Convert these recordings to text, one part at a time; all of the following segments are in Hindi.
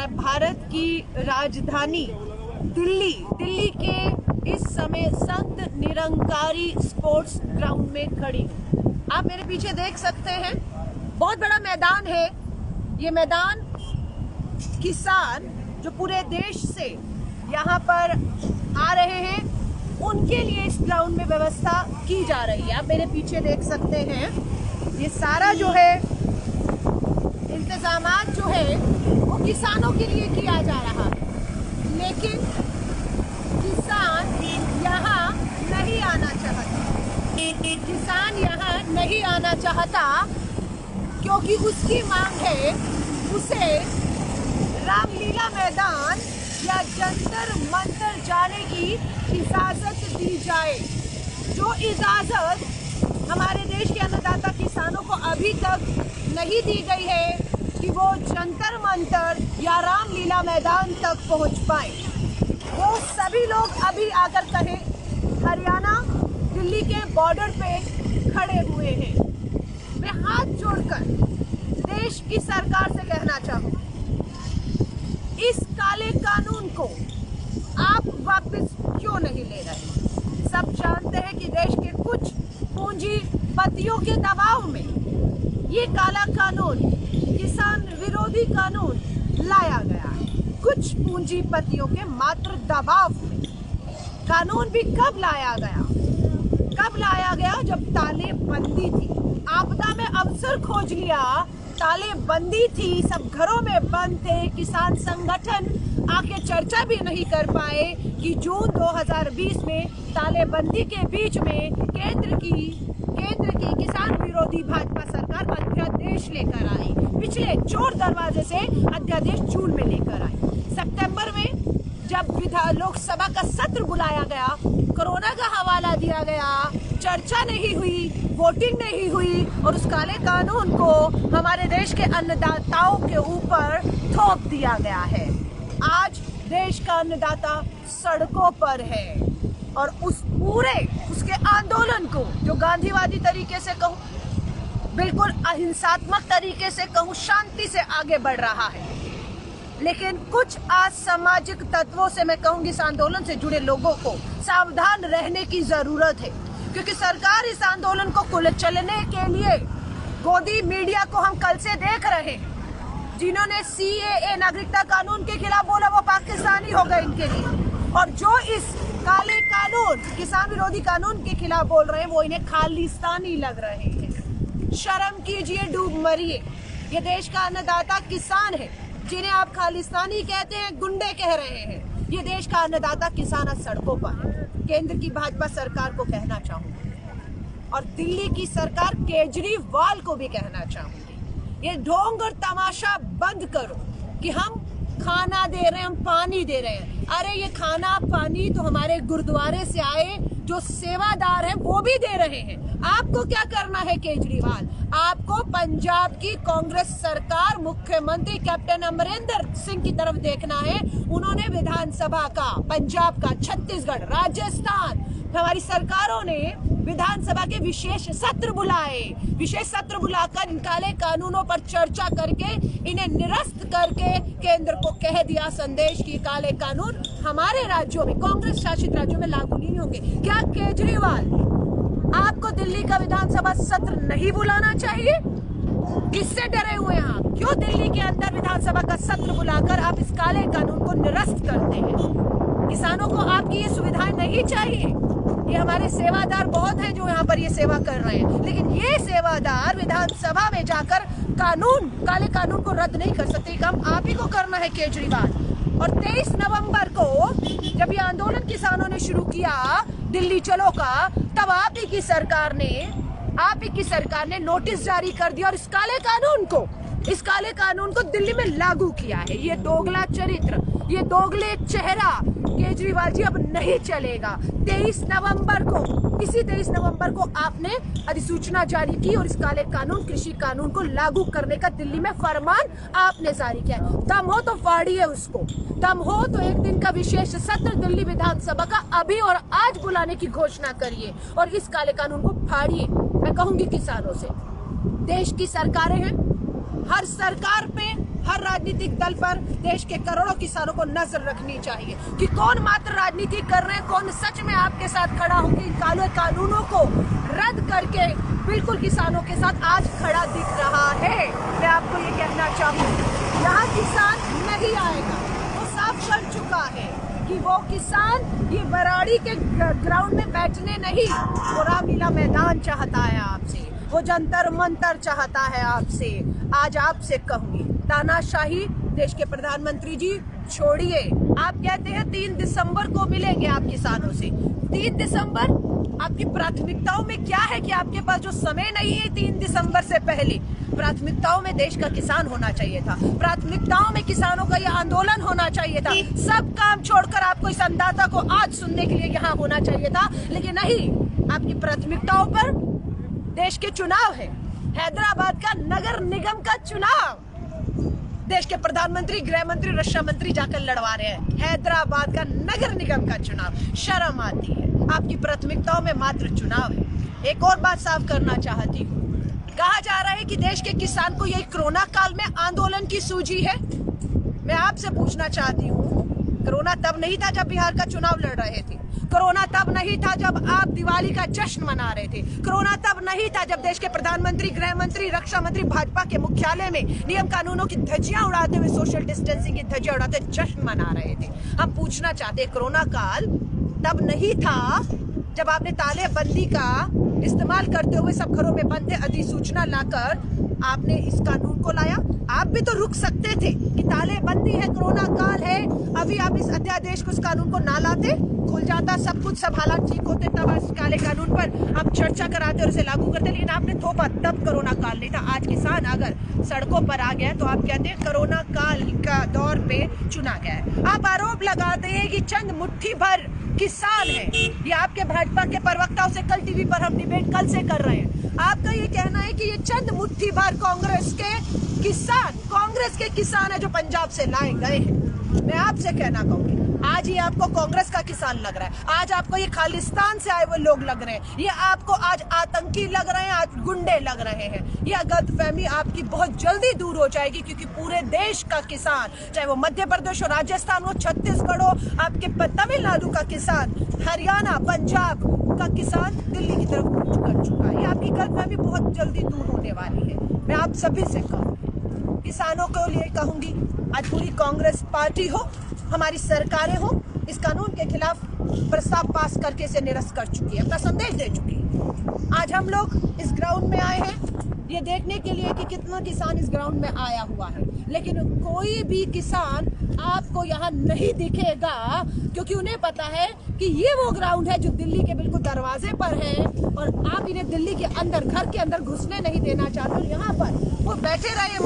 भारत की राजधानी दिल्ली के इस समय संत निरंकारी स्पोर्ट्स ग्राउंड में खड़ी हूँ। आप मेरे पीछे देख सकते हैं, बहुत बड़ा मैदान है। ये मैदान किसान जो पूरे देश से यहाँ पर आ रहे हैं, उनके लिए इस ग्राउंड में व्यवस्था की जा रही है। आप मेरे पीछे देख सकते हैं, ये सारा जो है इंतजामात जो है वो किसानों के लिए किया जा रहा है, लेकिन किसान यहाँ नहीं आना चाहता। किसान यहाँ नहीं आना चाहता क्योंकि उसकी मांग है उसे रामलीला मैदान या जंतर मंतर जाने की इजाजत दी जाए, जो इजाजत हमारे देश के अन्नदाता किसानों को अभी तक नहीं दी गई है कि वो जंतर मंतर या रामलीला मैदान तक पहुंच पाए। वो सभी लोग अभी आकर कहे हरियाणा दिल्ली के बॉर्डर पे खड़े हुए हैं। मैं हाथ जोड़कर देश की सरकार से कहना चाहूंगी, इस काले कानून को आप वापस क्यों नहीं ले रहे? सब जानते हैं कि देश के कुछ पूंजीपतियों के दबाव में ये काला कानून, किसान विरोधी कानून लाया गया है। कुछ पूंजीपतियों के मात्र दबाव में कानून भी कब लाया गया? जब तालेबंदी थी, आपदा में अवसर खोज लिया, तालेबंदी थी, सब घरों में बंद थे, किसान संगठन आके चर्चा भी नहीं कर पाए कि जून 2020 में तालेबंदी के बीच में केंद्र की किसान विरोधी भाजपा सरकार अध्यादेश लेकर आई। पिछले चोर दरवाजे से अध्यादेश जून में लेकर आई। सितंबर में जब लोकसभा का सत्र बुलाया गया, कोरोना का हवाला दिया गया, चर्चा नहीं हुई, वोटिंग नहीं हुई और उस काले कानून को हमारे देश के अन्नदाताओं के ऊपर थोप दिया गया है। आज देश का अन्नदाता सड़कों पर है और उसके आंदोलन को, जो गांधीवादी तरीके से कहूँ, बिल्कुल अहिंसात्मक तरीके से कहूँ, शांति से आगे बढ़ रहा है। लेकिन कुछ असामाजिक तत्वों से मैं कहूँगी, इस आंदोलन से जुड़े लोगों को सावधान रहने की जरूरत है, क्योंकि सरकार इस आंदोलन को कुचलने के लिए गोदी मीडिया को हम कल से देख रहे हैं। जिन्होंने CAA नागरिकता कानून के खिलाफ बोला वो पाकिस्तानी हो गए इनके लिए, और जो इस काले कानून, किसान विरोधी कानून के खिलाफ बोल रहे हैं, वो इन्हें खालिस्तानी लग रहे हैं। शर्म कीजिए, डूब मरिए। ये देश का अन्नदाता किसान है, जिन्हें आप खालिस्तानी कहते हैं, गुंडे कह रहे हैं। ये देश का अन्नदाता किसान आज सड़कों पर है। केंद्र की भाजपा सरकार को कहना चाहूंगी और दिल्ली की सरकार केजरीवाल को भी कहना चाहूंगी, ये ढोंग और तमाशा बंद करो कि हम खाना दे रहे हैं, हम पानी दे रहे हैं। अरे ये खाना पानी तो हमारे गुरुद्वारे से आए जो सेवादार हैं वो भी दे रहे हैं। आपको क्या करना है केजरीवाल? आपको पंजाब की कांग्रेस सरकार, मुख्यमंत्री कैप्टन अमरिंदर सिंह की तरफ देखना है। उन्होंने विधानसभा का, पंजाब का, छत्तीसगढ़, राजस्थान, हमारी सरकारों ने विधानसभा के विशेष सत्र बुलाए, विशेष सत्र बुलाकर इन काले कानूनों पर चर्चा करके इन्हें निरस्त करके केंद्र को कह दिया संदेश कि काले कानून हमारे राज्यों में, कांग्रेस शासित राज्यों में लागू नहीं होंगे। क्या केजरीवाल, आपको दिल्ली का विधानसभा सत्र नहीं बुलाना चाहिए? किससे डरे हुए हैं आप? क्यों दिल्ली के अंदर विधानसभा का सत्र बुलाकर आप इस काले कानून को निरस्त करते हैं? किसानों को आपकी ये सुविधाएं नहीं चाहिए? ये हमारे सेवादार बहुत हैं जो यहाँ पर ये सेवा कर रहे हैं, लेकिन ये सेवादार विधानसभा में जाकर काले कानून को रद्द नहीं कर सकते। काम आप ही को करना है केजरीवाल। और 23 नवंबर को जब ये आंदोलन किसानों ने शुरू किया दिल्ली चलो का, तब आप ही की सरकार ने नोटिस जारी कर दिया और इस काले कानून को दिल्ली में लागू किया है। ये दोगला चरित्र, ये दोगले चेहरा केजरीवाल जी अब नहीं चलेगा। 23 नवंबर को आपने अधिसूचना जारी की और इस काले कानून, कृषि कानून को लागू करने का दिल्ली में फरमान आपने जारी किया। दम हो तो फाड़िए उसको, दम हो तो एक दिन का विशेष सत्र दिल्ली विधानसभा का अभी और आज बुलाने की घोषणा करिए और इस काले कानून को फाड़िए। मैं कहूंगी किसानों से, देश की सरकारें हैं, हर सरकार पे हर राजनीतिक दल पर देश के करोड़ों किसानों को नजर रखनी चाहिए कि कौन मात्र राजनीति कर रहे हैं, कौन सच में आपके साथ खड़ा होकर इन कानूनों को रद्द करके बिल्कुल किसानों के साथ आज खड़ा दिख रहा है। मैं आपको ये कहना चाहूँगी, यहाँ किसान नहीं आएगा, वो साफ कर चुका है कि वो किसान ये बराड़ी के ग्राउंड में बैठने नहीं, वो रामलीला मैदान चाहता है आपसे, वो जंतर मंतर चाहता है आपसे। आज आपसे कहूंगी, तानाशाही देश के प्रधानमंत्री जी छोड़िए। आप कहते हैं 3 दिसंबर को मिलेंगे आप किसानों से। 3 दिसंबर आपकी प्राथमिकताओं में क्या है कि आपके पास जो समय नहीं है 3 दिसंबर से पहले? प्राथमिकताओं में देश का किसान होना चाहिए था, प्राथमिकताओं में किसानों का यह आंदोलन होना चाहिए था। सब काम छोड़कर आपको इस अन्नदाता को आज सुनने के लिए यहाँ होना चाहिए था, लेकिन नहीं, आपकी प्राथमिकताओं पर देश के चुनाव है। हैदराबाद का नगर निगम का चुनाव देश के प्रधानमंत्री, गृह मंत्री, रक्षा मंत्री जाकर लड़वा रहे हैं। हैदराबाद का नगर निगम का चुनाव, शर्म आती है। आपकी प्राथमिकताओं में मात्र चुनाव है। एक और बात साफ करना चाहती हूँ, कहा जा रहा है कि देश के किसान को यही कोरोना काल में आंदोलन की सूझी है। मैं आपसे पूछना चाहती हूँ, कोरोना तब नहीं था जब बिहार का चुनाव लड़ रहे थे, कोरोना तब नहीं था जब आप दिवाली का जश्न मना रहे थे, कोरोना तब नहीं था जब देश के प्रधानमंत्री, गृह मंत्री, रक्षा मंत्री भाजपा के मुख्यालय में नियम कानूनों की धज्जियां उड़ाते हुए, सोशल डिस्टेंसिंग की धज्जियां उड़ाते जश्न मना रहे थे। हम पूछना चाहते, कोरोना काल तब नहीं था जब आपने तालेबंदी का इस्तेमाल करते हुए सब घरों में बंद थे, अधिसूचना लाकर आपने इस कानून को लाया? आप भी तो रुक सकते थे कि तालेबंदी है, कोरोना काल है, अभी आप इस अध्यादेश को, इस कानून को ना लाते, खुल जाता सब कुछ, सब हालात ठीक होते, तब इस काले कानून पर आप चर्चा कराते और इसे लागू करते। लेकिन आपने थोपा, तब कोरोना काल नहीं था। आज किसान अगर सड़कों पर आ गया तो आप कहते हैं कोरोना काल का दौर पे चुना गया है। आप आरोप लगाते हैं कि चंद मुट्ठी भर किसान है। ये आपके भाजपा के प्रवक्ताओं से कल टीवी पर हम डिबेट कल से कर रहे हैं। आपका ये कहना है कि ये चंद मुट्ठी भर कांग्रेस के किसान है जो पंजाब से लाए गए हैं। मैं आपसे कहना कहूंगी, आज ये आपको कांग्रेस का किसान लग रहा है, आज आपको ये खालिस्तान से आए हुए लोग लग रहे हैं, ये आपको आज आतंकी लग रहे हैं, आज गुंडे लग रहे हैं। ये गलतफहमी आपकी बहुत जल्दी दूर हो जाएगी, क्योंकि पूरे देश का किसान, चाहे वो मध्य प्रदेश हो, राजस्थान हो, छत्तीसगढ़ हो, आपके तमिलनाडु का किसान, हरियाणा, पंजाब का किसान दिल्ली की तरफ कूच कर चुका है। ये आपकी गलतफहमी बहुत जल्दी दूर होने वाली है। मैं आप सभी से कहूँ, किसानों को लिए कहूंगी, आज पूरी कांग्रेस पार्टी हो, हमारी सरकारें हो, इस कानून के खिलाफ प्रस्ताव पास करके इसे निरस्त कर चुकी है, अपना संदेश दे चुकी है। आज हम लोग इस ग्राउंड में आए हैं ये देखने के लिए कि कितना किसान इस ग्राउंड में आया हुआ है, लेकिन कोई भी किसान आपको यहाँ नहीं दिखेगा, क्योंकि उन्हें पता है कि ये वो ग्राउंड है जो दिल्ली के बिल्कुल दरवाजे पर है, और आप इन्हें दिल्ली के अंदर, घर के अंदर घुसने नहीं देना चाहते। और यहाँ पर वो बैठे रहे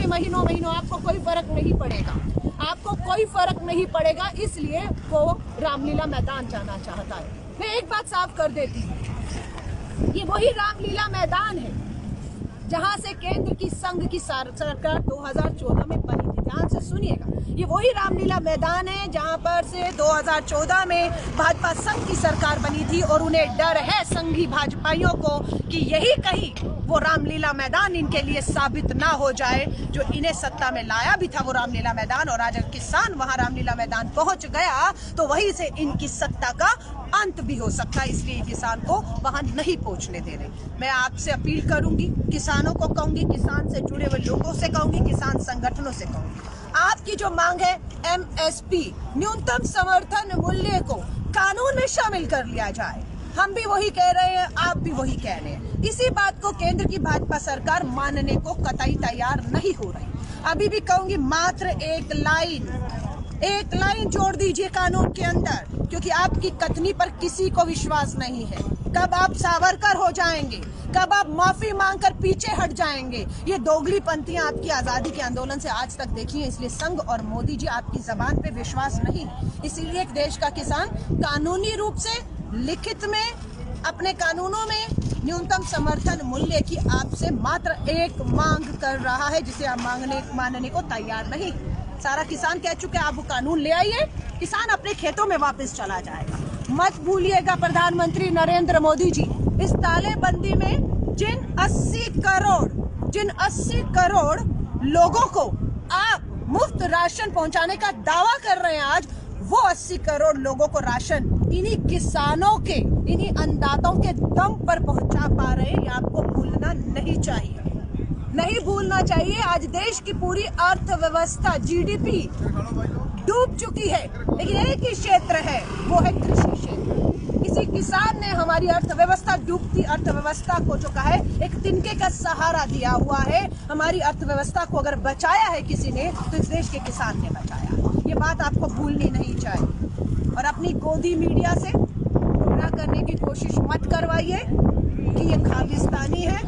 महीनों, आपको कोई फर्क नहीं पड़ेगा, आपको कोई फर्क नहीं पड़ेगा, इसलिए वो रामलीला मैदान जाना चाहता है। मैं एक बात साफ कर देती हूँ, ये वही रामलीला मैदान है जहां से केंद्र की संघ की सरकार 2014 में बनी थी। ध्यान से सुनिएगा, ये वही रामलीला मैदान है जहां पर से 2014 में भाजपा संघ की सरकार बनी थी, और उन्हें डर है संघी भाजपाइयों को कि यही कहीं वो रामलीला मैदान इनके लिए साबित ना हो जाए, जो इन्हें सत्ता में लाया भी था वो रामलीला मैदान। और आज किसान वहां रामलीला मैदान पहुंच गया तो वहीं से इनकी सत्ता का अंत भी हो सकता है, इसलिए किसान को वहां नहीं पहुंचने दे रहे। मैं आपसे अपील करूंगी, किसानों को कहूंगी, किसान से जुड़े हुए लोगों से कहूंगी, किसान संगठनों से कहूंगी, आपकी जो मांग है MSP, न्यूनतम समर्थन मूल्य को कानून में शामिल कर लिया जाए। हम भी वही कह रहे हैं, आप भी वही कह रहे हैं। इसी बात को केंद्र की भाजपा सरकार मानने को कतई तैयार नहीं हो रही। अभी भी कहूंगी, मात्र एक लाइन जोड़ दीजिए कानून के अंदर, क्योंकि आपकी कथनी पर किसी को विश्वास नहीं है। कब आप सावरकर हो जाएंगे, कब आप माफी मांगकर पीछे हट जाएंगे, ये दोगली पंथियां आपकी आजादी के आंदोलन से आज तक देखी है। इसलिए संघ और मोदी जी आपकी जबान पे विश्वास नहीं, इसीलिए एक देश का किसान कानूनी रूप से लिखित में अपने कानूनों में न्यूनतम समर्थन मूल्य की आपसे मात्र एक मांग कर रहा है, जिसे आप मानने को तैयार नहीं। सारा किसान कह चुके हैं, आप वो कानून ले आइए, किसान अपने खेतों में वापस चला जाएगा। मत भूलिएगा प्रधानमंत्री नरेंद्र मोदी जी, इस तालेबंदी में जिन 80 करोड़ लोगों को आप मुफ्त राशन पहुंचाने का दावा कर रहे हैं आज, वो 80 करोड़ लोगों को राशन इन्हीं किसानों के, इन्हीं अन्नदाताओं के दम पर पहुंचा पा रहे हैं। ये आपको भूलना नहीं चाहिए, नहीं भूलना चाहिए। आज देश की पूरी अर्थव्यवस्था, जीडीपी डूब चुकी है, लेकिन एक ही क्षेत्र है, वो है कृषि क्षेत्र। किसी किसान ने हमारी अर्थव्यवस्था, डूबती अर्थव्यवस्था को जो कहा है, एक तिनके का सहारा दिया हुआ है। हमारी अर्थव्यवस्था को अगर बचाया है किसी ने, तो इस देश के किसान ने बचाया। ये बात आपको भूलनी नहीं चाहिए। और अपनी गोदी मीडिया से गुमराह करने की कोशिश मत करवाइए कि ये खालिस्तानी है,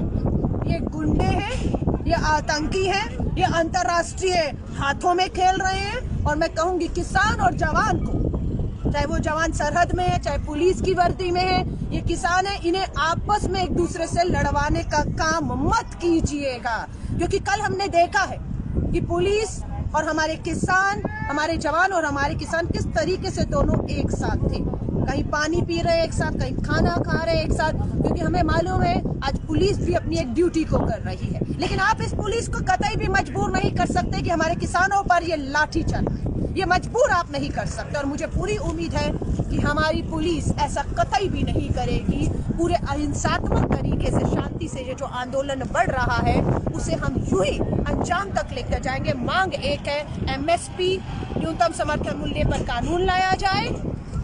ये गुंडे हैं, ये आतंकी हैं, ये अंतर्राष्ट्रीय हाथों में खेल रहे हैं। और मैं कहूंगी किसान और जवान को, चाहे वो जवान सरहद में है, चाहे पुलिस की वर्दी में है, ये किसान है, इन्हें आपस में एक दूसरे से लड़वाने का काम मत कीजिएगा। क्योंकि कल हमने देखा है कि पुलिस और हमारे किसान, हमारे जवान और हमारे किसान किस तरीके से दोनों एक साथ थे। कहीं पानी पी रहे एक साथ, कहीं खाना खा रहे एक साथ, क्योंकि हमें मालूम है आज पुलिस भी अपनी एक ड्यूटी को कर रही है। लेकिन आप इस पुलिस को कतई भी मजबूर नहीं कर सकते कि हमारे किसानों पर ये लाठी चलाए, ये मजबूर आप नहीं कर सकते। और मुझे पूरी उम्मीद है कि हमारी पुलिस ऐसा कतई भी नहीं करेगी। पूरे अहिंसात्मक तरीके से, शांति से ये जो आंदोलन बढ़ रहा है, उसे हम यूं ही अंजाम तक लेकर जाएंगे। मांग एक है, एमएसपी न्यूनतम समर्थन मूल्य पर कानून लाया जाए,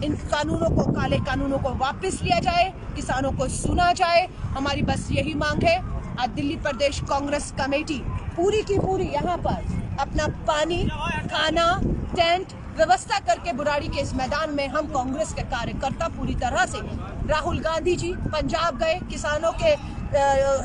इन कानूनों को, काले कानूनों को वापस लिया जाए, किसानों को सुना जाए। हमारी बस यही मांग है। आज दिल्ली प्रदेश कांग्रेस कमेटी पूरी की पूरी यहाँ पर अपना पानी, खाना, टेंट व्यवस्था करके बुराड़ी के इस मैदान में हम कांग्रेस के कार्यकर्ता पूरी तरह से, राहुल गांधी जी पंजाब गए, किसानों के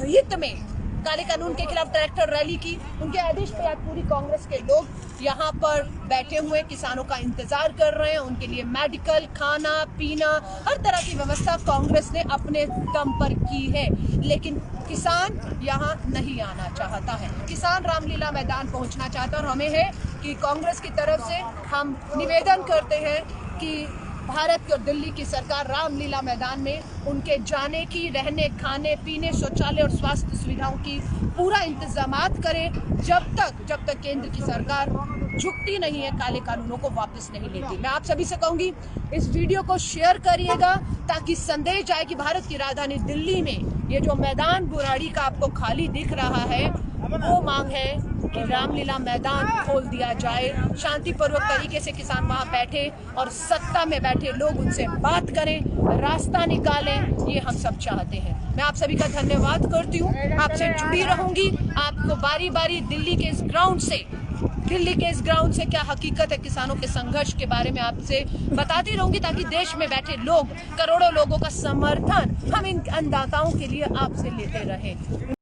हित में काले कानून के खिलाफ ट्रैक्टर रैली की, उनके आदेश पे आज पूरी कांग्रेस के लोग यहाँ पर बैठे हुए किसानों का इंतजार कर रहे हैं। उनके लिए मेडिकल, खाना पीना, हर तरह की व्यवस्था कांग्रेस ने अपने दम पर की है। लेकिन किसान यहाँ नहीं आना चाहता है, किसान रामलीला मैदान पहुँचना चाहता है। और हमें है कि कांग्रेस की तरफ से हम निवेदन करते हैं कि भारत की और दिल्ली की सरकार रामलीला मैदान में उनके जाने की, रहने, खाने, पीने, शौचालय और स्वास्थ्य सुविधाओं की पूरा इंतजामात करे, जब तक केंद्र की सरकार झुकती नहीं है, काले कानूनों को वापस नहीं लेती। मैं आप सभी से कहूंगी, इस वीडियो को शेयर करिएगा ताकि संदेश जाए कि भारत की राजधानी दिल्ली में ये जो मैदान बुराड़ी का आपको खाली दिख रहा है, वो मांग है कि रामलीला मैदान खोल दिया जाए। शांतिपूर्वक तरीके से किसान वहां बैठे और सत्ता में बैठे लोग उनसे बात करें, रास्ता निकालें, ये हम सब चाहते हैं। मैं आप सभी का धन्यवाद करती हूँ, आपसे जुड़ी रहूंगी। आपको बारी बारी दिल्ली के इस ग्राउंड से क्या हकीकत है किसानों के संघर्ष के बारे में आपसे बताती रहूंगी, ताकि देश में बैठे लोग, करोड़ों लोगों का समर्थन हम इन अन्नदाताओं के लिए आपसे लेते रहें।